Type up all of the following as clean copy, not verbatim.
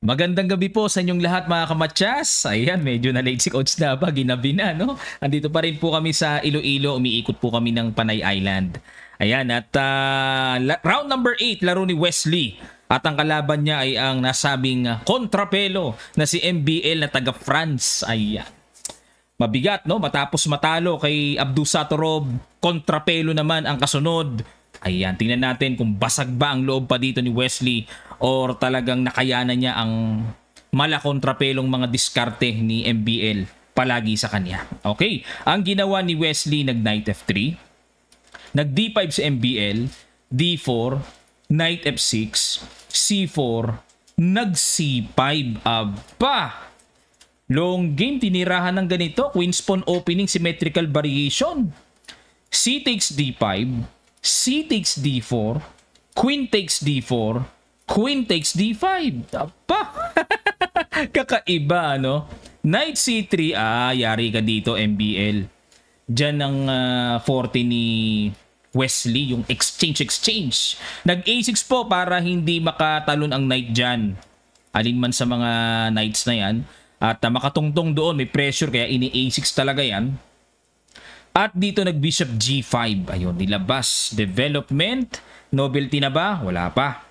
Magandang gabi po sa inyong lahat mga kamatsas. Ayan, medyo na late si Coach na ba, ginabi na, no? Andito pa rin po kami sa Iloilo, umiikot po kami ng Panay Island. Ayan, at round number 8, laro ni Wesley. At ang kalaban niya ay ang nasabing kontrapelo na si MBL na taga France. Ayan. Mabigat, no? Matapos matalo kay Abdusatorov, kontrapelo naman ang kasunod. Ayan, tingnan natin kung basag ba ang loob pa dito ni Wesley or talagang nakayanan niya ang malakontrapelong mga diskarte ni MBL palagi sa kanya. Okay, ang ginawa ni Wesley, nag Knight F3, nag D5 si MBL, D4, Knight F6, C4, nag C5. Aba! Long game, tinirahan ng ganito. Queen's Pawn opening, symmetrical variation. C takes D5, C takes D4, Queen takes D4, Queen takes D5. Apa? Kakaiba, no? Knight C3, yari ka dito, MBL. Diyan ang forte ni Wesley, yung exchange. Nag A6 po para hindi makatalon ang knight dyan. Alin man sa mga knights na yan. At makatungtong doon, may pressure, kaya ini A6 talaga yan. At dito nag Bishop G5. Ayun, nilabas. Development. Novelty na ba? Wala pa.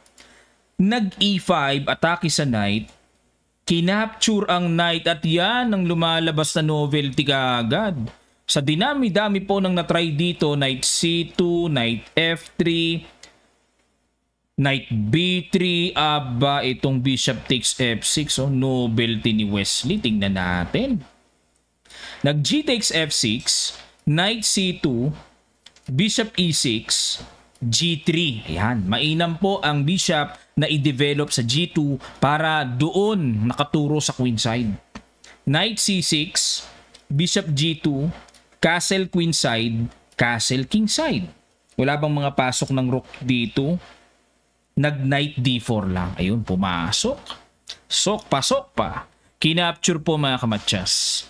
Nag E5. Atake sa knight. Kinapture ang knight. At yan ang lumalabas na novelty kaagad. Sa dinami-dami po nang natry dito. Knight C2. Knight F3. Knight B3. Aba, itong Bishop takes F6. Oh, novelty ni Wesley. Tingnan natin. Nag G takes F6. Knight C2, Bishop E6, G3. Ayan, mainam po ang Bishop na i-develop sa G2 para doon nakaturo sa queen side. Knight C6, Bishop G2, Castle queen side, Castle king side. Wala bang mga pasok ng rook dito? Nag-Knight D4 lang. Ayun, pumasok. Pasok pa. Kinapture po mga kamatsas.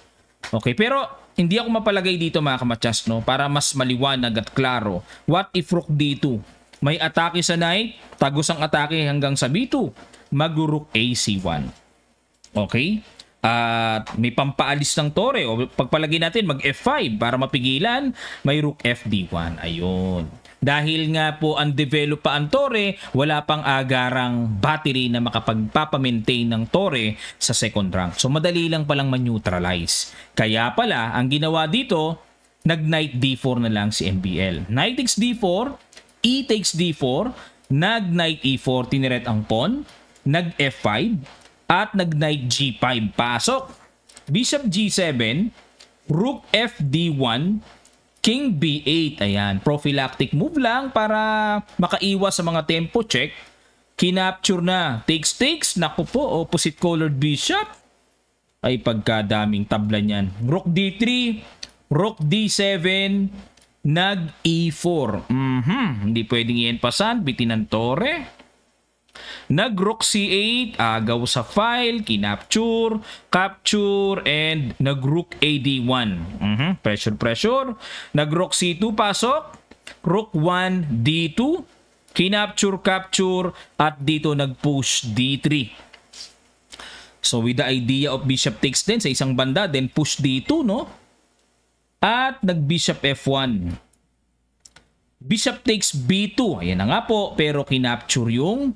Okay, pero hindi ako mapalagay dito mga kamatsas, no? Para mas maliwanag at klaro. What if rook D2? May atake sa knight, tagos ang atake hanggang sa B2. Mag-rook AC1. Okay? At may pampaalis ng tore. O pagpalagay natin, mag F5 para mapigilan. May rook FD1. Ayun. Dahil nga po undeveloped pa ang tore, wala pang agarang battery na makapagpapamaintain ng tore sa second rank. So madali lang palang man-neutralize. Kaya pala, ang ginawa dito, nag-Knight D4 na lang si MBL. Knight takes D4, E takes D4, nag-Knight E4, tiniret ang pawn, nag-F5, at nag-Knight G5. Pasok! Bishop G7, Rook FD1, King B8. Ayan, prophylactic move lang para makaiwas sa mga tempo check. Kinapture na. Takes. Naku po, opposite colored bishop. Ay, pagkadaming tabla niyan. Rook D3, Rook D7, nag E4. Hindi pwedeng i-enpasan. Bitin ng tore. Nag Rook C8, agaw sa file, kinapture, capture, and nag Rook AD1. Pressure. Nag Rook C2, pasok. Rook 1, D2, kinapture, capture, at dito nag push D3. So with the idea of bishop takes din sa isang banda, then push D2, no? At nag bishop F1. Bishop takes B2. Ayan na nga po, pero kinapture yung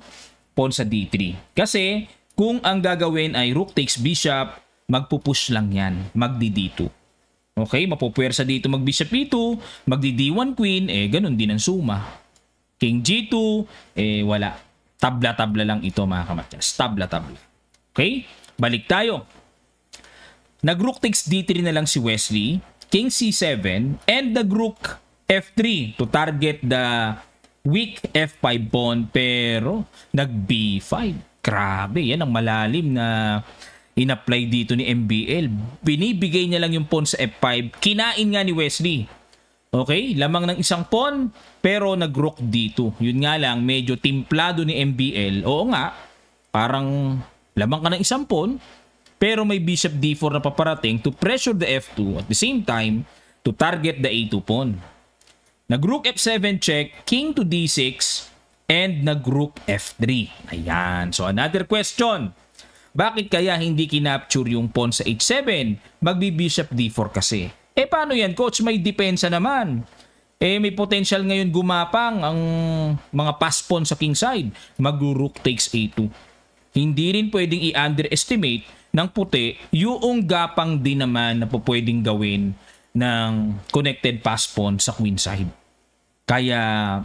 pawn sa D3. Kasi kung ang gagawin ay rook takes bishop, magpupush lang yan, magdi-D2. Okay, mapupuwersa dito mag-bishop E2, magdi-D1 queen, ganun din ang suma. King G2, wala. Tabla-tabla lang ito mga kamatsas. Tabla-tabla. Okay, balik tayo. Nag-rook takes D3 na lang si Wesley, King C7, and nag-rook F3 to target the weak F5 pawn, pero nag B5. Grabe, yan ang malalim na in-apply dito ni MBL. Binibigay niya lang yung pawn sa F5. Kinain nga ni Wesley. Okay, lamang ng isang pawn, pero nag-rook D2. Yun nga lang, medyo timplado ni MBL. Oo nga, parang lamang ka ng isang pawn, pero may bishop D4 na paparating to pressure the F2 at the same time to target the A2 pawn. Nag-rook F7 check, king to D6, and nag-rook F3. Ayan. So, another question. Bakit kaya hindi kinapture yung pawn sa h7? Magbi-bishop d4 kasi. Paano yan, coach? May depensa naman. May potential ngayon gumapang ang mga pass pawn sa king side. Mag-rook takes a2. Hindi rin pwedeng i-underestimate ng puti yung gapang din naman na pwedeng gawin ng connected pass pawn sa queen side. Kaya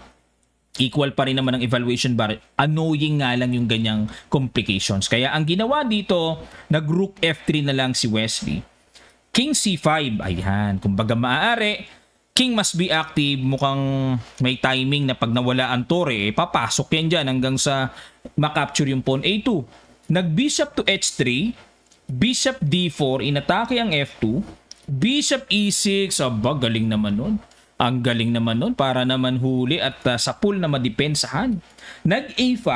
equal pa rin naman ang evaluation bar. Annoying nga lang yung ganyang complications. Kaya ang ginawa dito, nag-rook f3 na lang si Wesley. King c5, ayan. Kumbaga maaari, king must be active. Mukhang may timing na pag nawala ang tore, papasok yan dyan hanggang sa makapture yung pawn a2. Nag-bishop to h3, bishop d4, inatake ang f2, bishop e6, aba, galing naman nun. Ang galing naman nun para naman huli at sa pool na madepensahan. Nag-a5,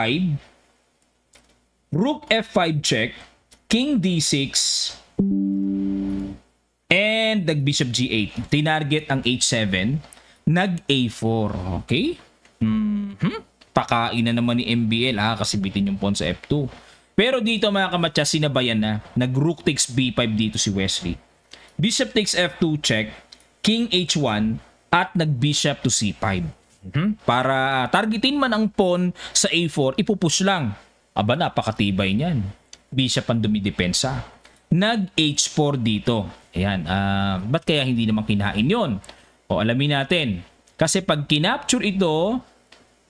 rook f5 check, king d6, and nag-bishop g8. Tinarget ang h7, nag-a4. Okay? Pakain na naman ni MBL kasi bitin yung pawn sa f2. Pero dito mga kamatya, sinabayan na. Nag-rook takes b5 dito si Wesley. Bishop takes f2 check, king h1, at nag-bishop to c5. Para targetin man ang pawn sa a4, ipupush lang. Aba, napakatibay niyan. Bishop ang dumidepensa. Nag-h4 dito. Ayan, ba't kaya hindi naman kinain yon? O, alamin natin. Kasi pag kinapture ito,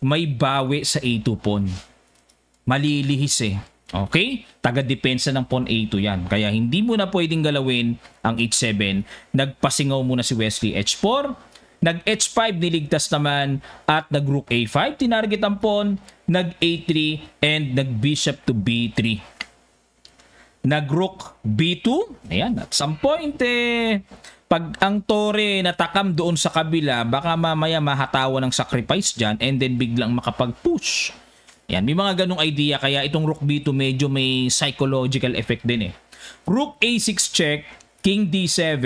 may bawi sa a2 pawn. Malilihis Okay? Taga-depensa ng pawn a2 yan. Kaya hindi mo na pwedeng galawin ang h7. Nagpasingaw muna si Wesley h4. Nag-h5, niligtas naman. At nag-rook a5, tinarget ang pawn. Nag-a3 and nag-bishop to b3. Nag-rook b2. Ayan, at some point pag ang tore natakam doon sa kabila, baka mamaya mahatawan ng sacrifice dyan and then biglang makapag-push. Yan, may mga ganong idea. Kaya itong rook b2 medyo may psychological effect din Rook a6 check, king d7,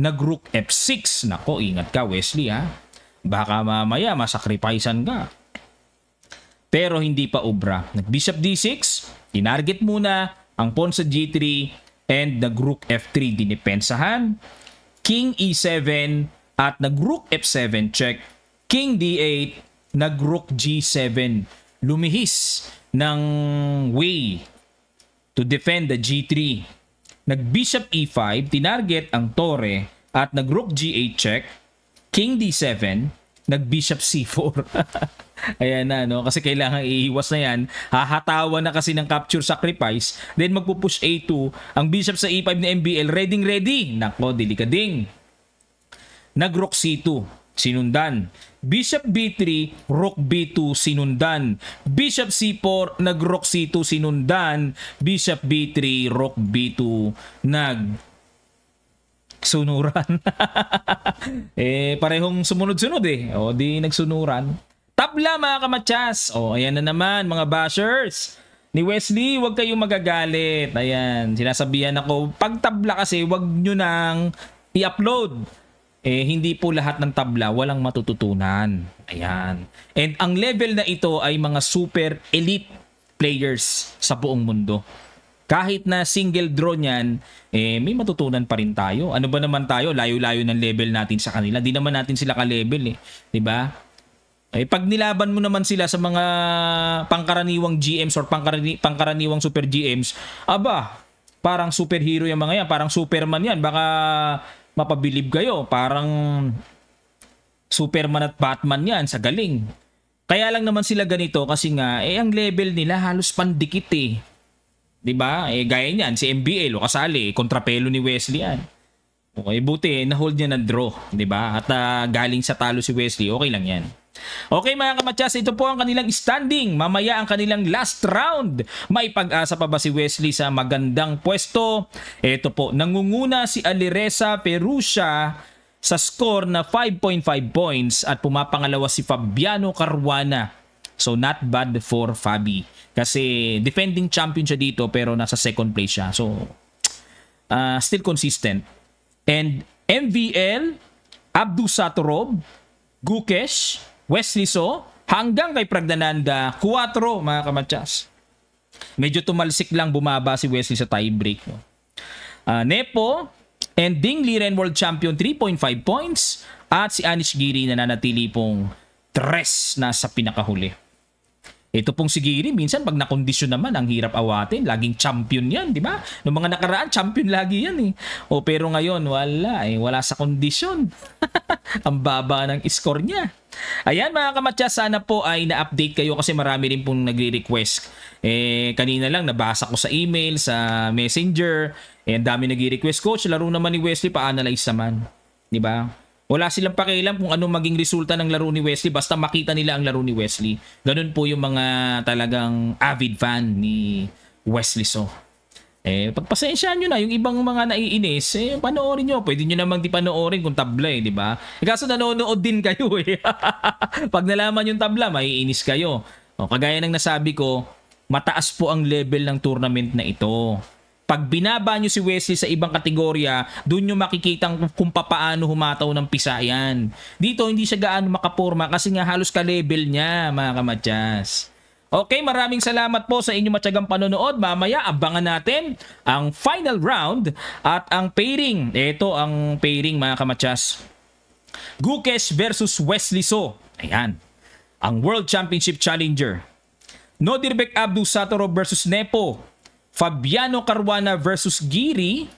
nag-rook f6. Nako, ingat ka Wesley Baka mamaya masakripisan ka. Pero hindi pa obra. Nag-bishop d6, tinarget muna ang pawn sa g3 and nag-rook f3 dinipensahan. King e7 at nag-rook f7 check. King d8, nag-rook g7. Lumihis ng way to defend the g3. Nag-bishop e5, tinarget ang tore at nag-rook g8 check. King d7, nag-bishop c4. Ayan na, no? Kasi kailangan iiwas na yan. Hahatawan na kasi ng capture sacrifice. Then magpupush a2. Ang bishop sa e5 ni MBL, ready. Nako, delikading. Nag-rook c2, sinundan. Bishop b3, rook b2, sinundan. Bishop c4, nag-rook c2, sinundan. Bishop b3, rook b2, sunuran. Parehong sumunod-sunod O, di nagsunuran. Tabla mga kamatsas. O, ayan na naman mga bashers. Ni Wesley, huwag kayong magagalit. Ayan, sinasabihan ako, pag tabla kasi, huwag nyo nang i-upload. Hindi po lahat ng tabla walang matututunan. Ayan. And ang level na ito ay mga super elite players sa buong mundo. Kahit na single draw niyan, may matutunan pa rin tayo. Ano ba naman tayo? Layo-layo ng level natin sa kanila. Di naman natin sila ka-level 'Di ba? Pag nilaban mo naman sila sa mga pangkaraniwang GMs or pangkaraniwang super GMs, aba, parang superhero yung mga yan. Parang Superman yan. Baka mapabilib kayo. Parang Superman at Batman yan sa galing. Kaya lang naman sila ganito kasi nga, ang level nila halos pandikit Diba? Gaya niyan, si MBL o kasali, kontrapelo ni Wesley yan. Okay, buti, na-hold niya ng draw. Diba? At galing sa talo si Wesley, okay lang yan. Okay mga kamatsas, ito po ang kanilang standing. Mamaya ang kanilang last round. May pag-asa pa ba si Wesley sa magandang pwesto? Ito po, nangunguna si Alireza Perusia sa score na 5.5 points at pumapangalawa si Fabiano Caruana. So not bad for Fabi. Kasi defending champion siya dito pero nasa second place siya. So still consistent. And MVL, Abdusatorov, Gukesh, Wesley So, hanggang kay Pragdananda, 4 mga kamatsas. Medyo tumalsik lang, bumaba si Wesley sa tiebreak. No? Nepo and Ding Liren World Champion 3.5 points at si Anish Giri nananatili pong 3 na sa pinakahuli. Ito pong si Giri, minsan pag nakondisyon naman, ang hirap awatin. Laging champion yan, di ba? Noong mga nakaraan, champion lagi yan eh. O pero ngayon, wala sa kondisyon. Ang baba ng score niya. Ayan mga kamatya, sana po ay na-update kayo kasi marami rin pong nagre-request. Kanina lang, nabasa ko sa email, sa messenger, ang dami nagre-request, Coach, laro naman ni Wesley, pa-analyze naman. Di ba? Wala silang pakialam kung ano maging resulta ng laro ni Wesley, basta makita nila ang laro ni Wesley. Ganun po yung mga talagang avid fan ni Wesley So. Pagpasensyaan nyo na, yung ibang mga naiinis, panoorin nyo. Pwede nyo namang di panoorin kung tabla di ba? Kaso nanonood din kayo Pag nalaman yung tabla, maiinis kayo. Kagaya ng nasabi ko, mataas po ang level ng tournament na ito. Pag binaba nyo si Wesley sa ibang kategorya, doon nyo makikita kung paano humataw ng pisayan. Dito, hindi siya gaano makaporma kasi nga halos ka-level niya, mga kamatyas. Okay, maraming salamat po sa inyong matyagang panonood. Mamaya, abangan natin ang final round at ang pairing. Ito ang pairing, mga kamatyas. Gukesh versus Wesley So. Ayan. Ang World Championship Challenger. Nodirbek Abdu Satorov versus Nepo. Fabiano Caruana versus Giri.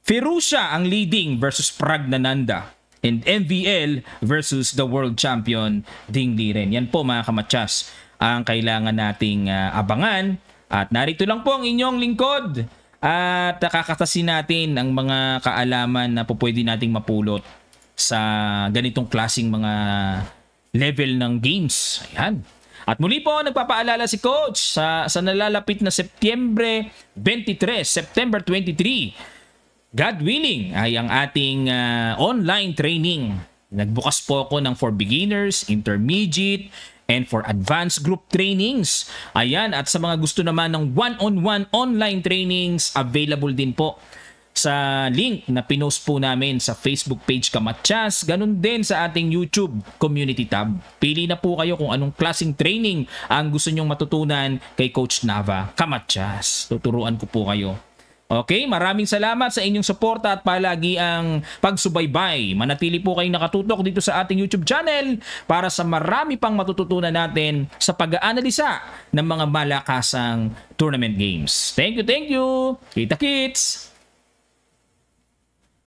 Ferusha ang leading versus Pragnananda. And MVL versus the world champion Ding Liren. Yan po mga kamatyas ang kailangan nating abangan. At narito lang po ang inyong lingkod. At kakatasin natin ang mga kaalaman na po pwede nating mapulot sa ganitong klaseng mga level ng games. Ayan. At muli po, nagpapaalala si Coach sa nalalapit na September 23, September 23. God willing ay ang ating online training. Nagbukas po ako ng for beginners, intermediate, and for advanced group trainings. Ayan, at sa mga gusto naman ng one-on-one online trainings, available din po sa link na pinost po namin sa Facebook page Kamatyas, ganun din sa ating YouTube community tab. Pili na po kayo kung anong klaseng training ang gusto nyong matutunan kay Coach Nava Kamatyas. Tuturuan ko po kayo. Okay, maraming salamat sa inyong suporta at palagi ang pagsubaybay. Manatili po kayong nakatutok dito sa ating YouTube channel para sa marami pang matututunan natin sa pag-aanalisa ng mga malakasang tournament games. Thank you, thank you. Kita kits!